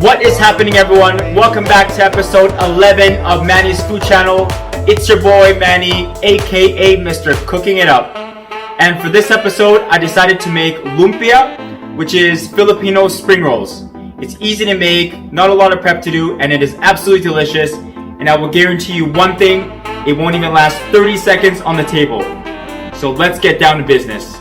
What is happening, everyone? Welcome back to episode 11 of Manny's Food Channel. It's your boy Manny, aka Mr. Cooking It Up. And for this episode, I decided to make lumpia, which is Filipino spring rolls. It's easy to make, not a lot of prep to do, and it is absolutely delicious. And I will guarantee you one thing, it won't even last 30 seconds on the table. So let's get down to business.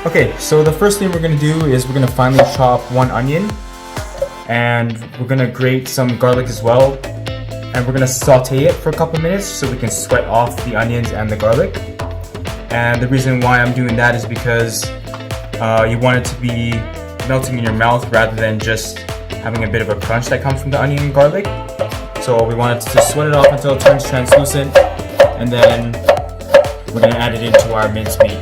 Okay, so the first thing we're going to do is we're going to finely chop one onion, and we're going to grate some garlic as well, and we're going to saute it for a couple minutes so we can sweat off the onions and the garlic. And the reason why I'm doing that is because you want it to be melting in your mouth rather than just having a bit of a crunch that comes from the onion and garlic. So we want it to sweat it off until it turns translucent, and then we're going to add it into our minced meat.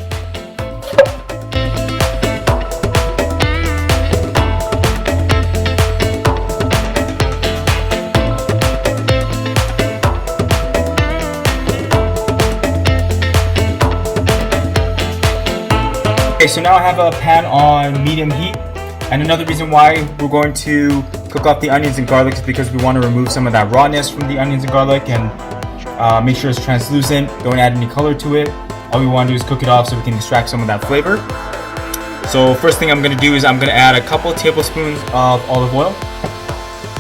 Okay, so now I have a pan on medium heat, and another reason why we're going to cook off the onions and garlic is because we want to remove some of that rawness from the onions and garlic and make sure it's translucent. Don't add any color to it. All we want to do is cook it off so we can extract some of that flavor. So first thing I'm going to do is I'm going to add a couple tablespoons of olive oil,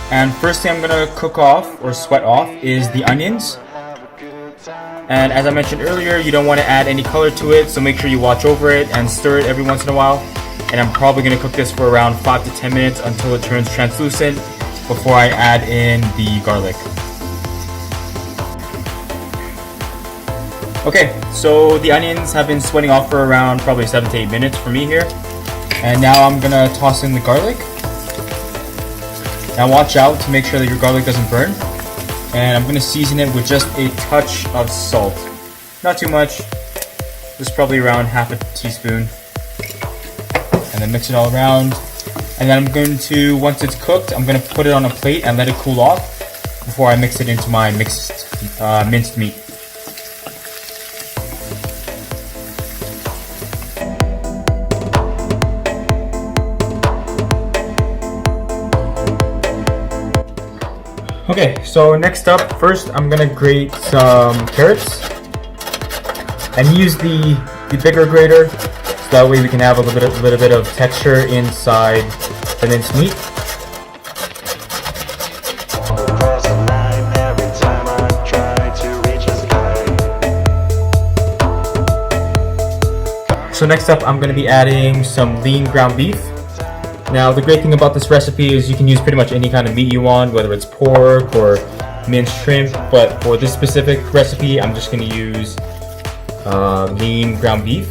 and first thing I'm going to cook off or sweat off is the onions. And as I mentioned earlier, you don't want to add any color to it, so make sure you watch over it and stir it every once in a while. And I'm probably going to cook this for around 5 to 10 minutes until it turns translucent before I add in the garlic. Okay, so the onions have been sweating off for around probably 7 to 8 minutes for me here. And now I'm going to toss in the garlic. Now watch out to make sure that your garlic doesn't burn. And I'm going to season it with just a touch of salt. Not too much, just probably around half a teaspoon. And then mix it all around. And then I'm going to, once it's cooked, I'm going to put it on a plate and let it cool off before I mix it into my minced meat. Okay, so next up, first I'm gonna grate some carrots, and use the bigger grater, so that way we can have a little bit of texture inside the minced meat. So next up, I'm gonna be adding some lean ground beef. Now, the great thing about this recipe is you can use pretty much any kind of meat you want, whether it's pork or minced shrimp, but for this specific recipe, I'm just going to use lean ground beef.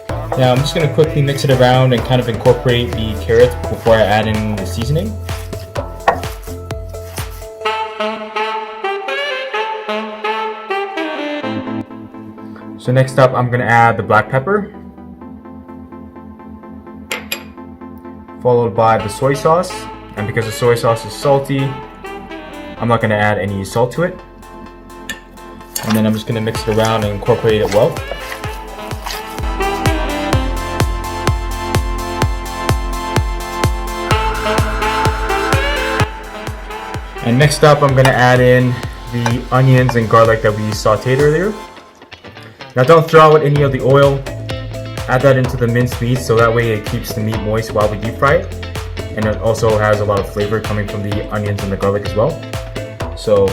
Now, I'm just going to quickly mix it around and kind of incorporate the carrots before I add in the seasoning. So next up, I'm going to add the black pepper, followed by the soy sauce. And because the soy sauce is salty, I'm not going to add any salt to it. And then I'm just going to mix it around and incorporate it well. And next up, I'm going to add in the onions and garlic that we sauteed earlier. Now don't throw out any of the oil. Add that into the minced meat so that way it keeps the meat moist while we deep fry it. And it also has a lot of flavor coming from the onions and the garlic as well. So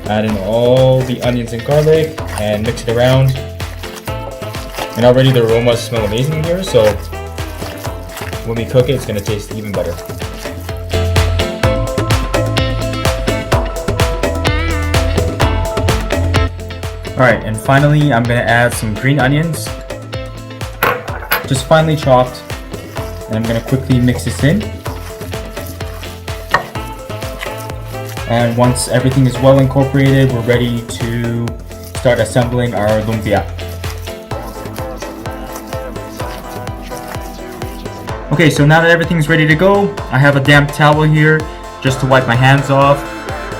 add in all the onions and garlic and mix it around. And already the aromas smell amazing here, so when we cook it, it's going to taste even better. Alright, and finally I'm going to add some green onions, just finely chopped, and I'm going to quickly mix this in. And once everything is well incorporated, we're ready to start assembling our lumpia. Okay, so now that everything's ready to go, I have a damp towel here just to wipe my hands off.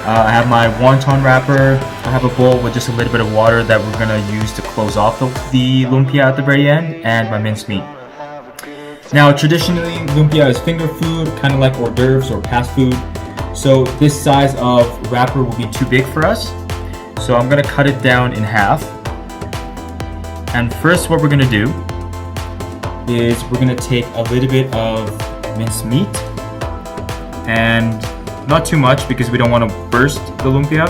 I have my wonton wrapper. I have a bowl with just a little bit of water that we're gonna use to close off the lumpia at the very end, and my minced meat. Now, traditionally, lumpia is finger food, kind of like hors d'oeuvres or fast food. So this size of wrapper will be too big for us. So I'm gonna cut it down in half. And first, what we're gonna do is we're gonna take a little bit of minced meat, and not too much because we don't want to burst the lumpia.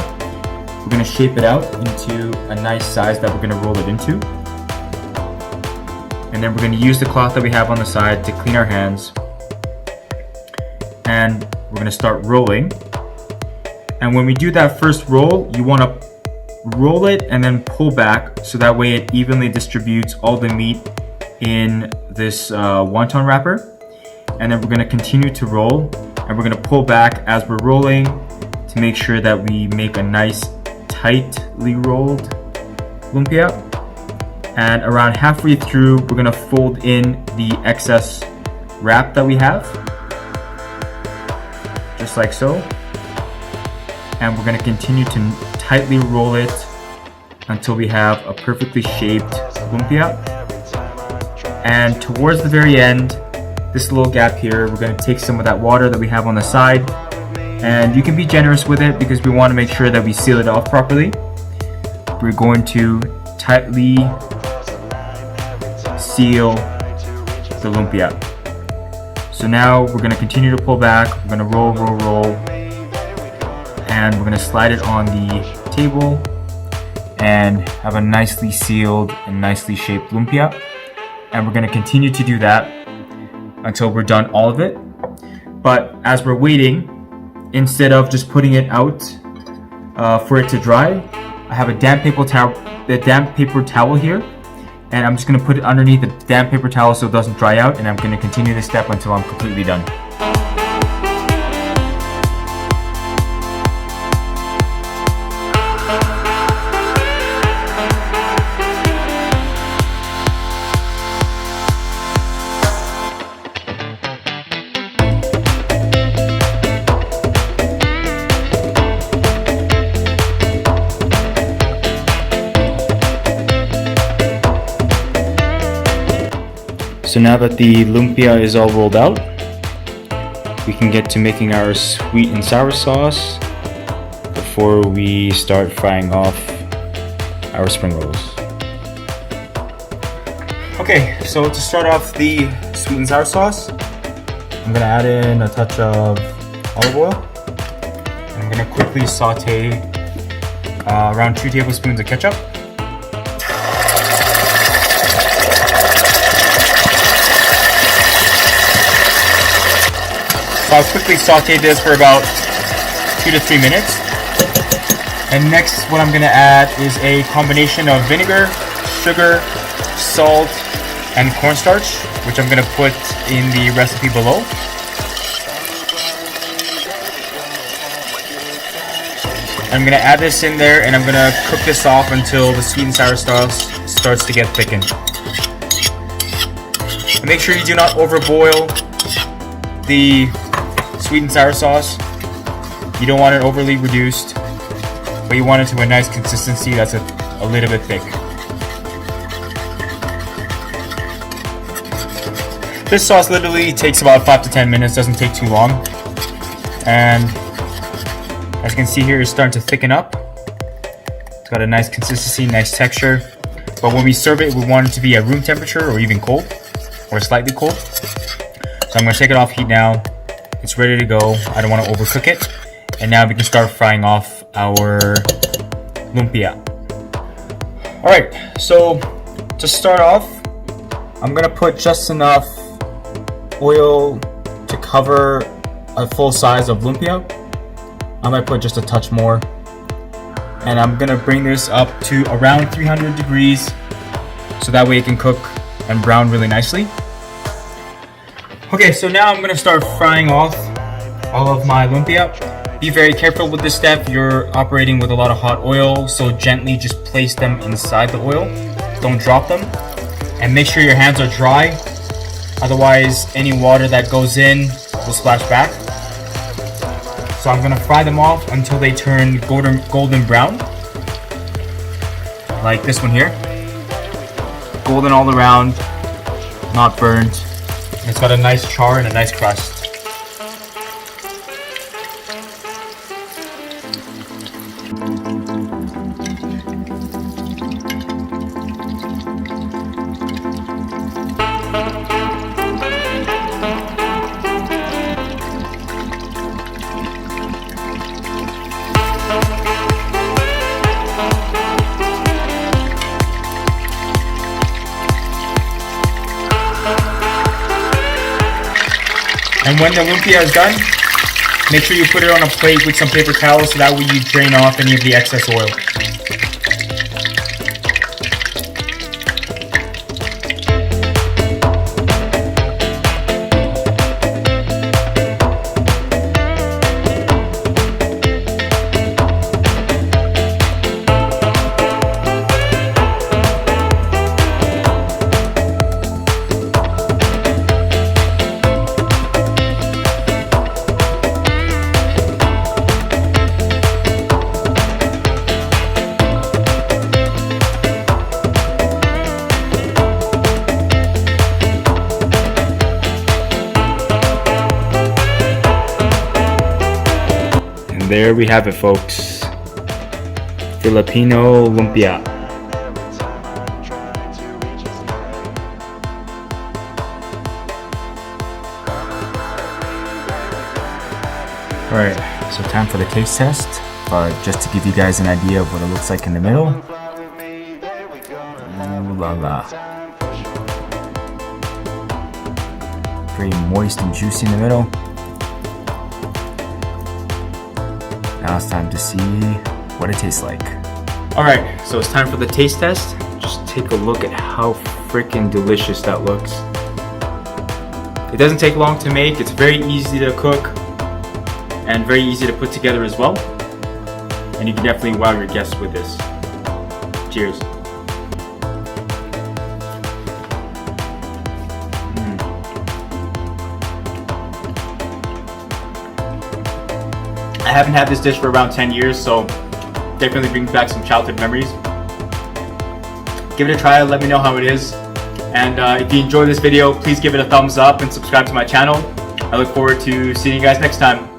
We're gonna shape it out into a nice size that we're gonna roll it into. And then we're going to use the cloth that we have on the side to clean our hands. And we're going to start rolling. And when we do that first roll, you want to roll it and then pull back so that way it evenly distributes all the meat in this wonton wrapper. And then we're going to continue to roll, and we're going to pull back as we're rolling to make sure that we make a nice tightly rolled lumpia. And around halfway through, we're gonna fold in the excess wrap that we have, just like so. And we're gonna continue to tightly roll it until we have a perfectly shaped lumpia. And towards the very end, this little gap here, we're gonna take some of that water that we have on the side, and you can be generous with it because we wanna make sure that we seal it off properly. We're going to tightly seal the lumpia. So now we're going to continue to pull back, we're going to roll, and we're going to slide it on the table and have a nicely sealed and nicely shaped lumpia. And we're going to continue to do that until we're done all of it. But as we're waiting, instead of just putting it out for it to dry, I have a damp paper towel here, and I'm just going to put it underneath the damp paper towel so it doesn't dry out, and I'm going to continue this step until I'm completely done. So now that the lumpia is all rolled out, we can get to making our sweet and sour sauce before we start frying off our spring rolls. Okay, so to start off the sweet and sour sauce, I'm gonna add in a touch of olive oil. I'm gonna quickly saute around 2 tablespoons of ketchup. So I'll quickly saute this for about 2 to 3 minutes. And next, what I'm gonna add is a combination of vinegar, sugar, salt, and cornstarch, which I'm gonna put in the recipe below. I'm gonna add this in there, and I'm gonna cook this off until the sweet and sour sauce starts to get thickened. And make sure you do not overboil the sweet and sour sauce. You don't want it overly reduced, but you want it to a nice consistency that's a little bit thick. This sauce literally takes about 5 to 10 minutes, doesn't take too long. And as you can see here, it's starting to thicken up. It's got a nice consistency, nice texture. But when we serve it, we want it to be at room temperature or even cold, or slightly cold. So I'm gonna take it off heat now. It's ready to go. I don't want to overcook it. And now we can start frying off our lumpia. Alright, so to start off, I'm gonna put just enough oil to cover a full size of lumpia. I might put just a touch more. And I'm gonna bring this up to around 300 degrees so that way it can cook and brown really nicely. Okay, so now I'm gonna start frying off all of my lumpia. Be very careful with this step. You're operating with a lot of hot oil, so gently just place them inside the oil. Don't drop them. And make sure your hands are dry. Otherwise, any water that goes in will splash back. So I'm gonna fry them off until they turn golden brown. Like this one here. Golden all around, not burnt. It's got a nice char and a nice crust. And when the lumpia is done, make sure you put it on a plate with some paper towels so that way you drain off any of the excess oil. There we have it, folks. Filipino lumpia. Alright, so time for the taste test. But just to give you guys an idea of what it looks like in the middle. Ooh la la. Very moist and juicy in the middle. Now it's time to see what it tastes like. Alright, so it's time for the taste test. Just take a look at how freaking delicious that looks. It doesn't take long to make, it's very easy to cook and very easy to put together as well. And you can definitely wow your guests with this. Cheers. I haven't had this dish for around 10 years, so definitely brings back some childhood memories. Give it a try, let me know how it is. And if you enjoyed this video, please give it a thumbs up and subscribe to my channel. I look forward to seeing you guys next time.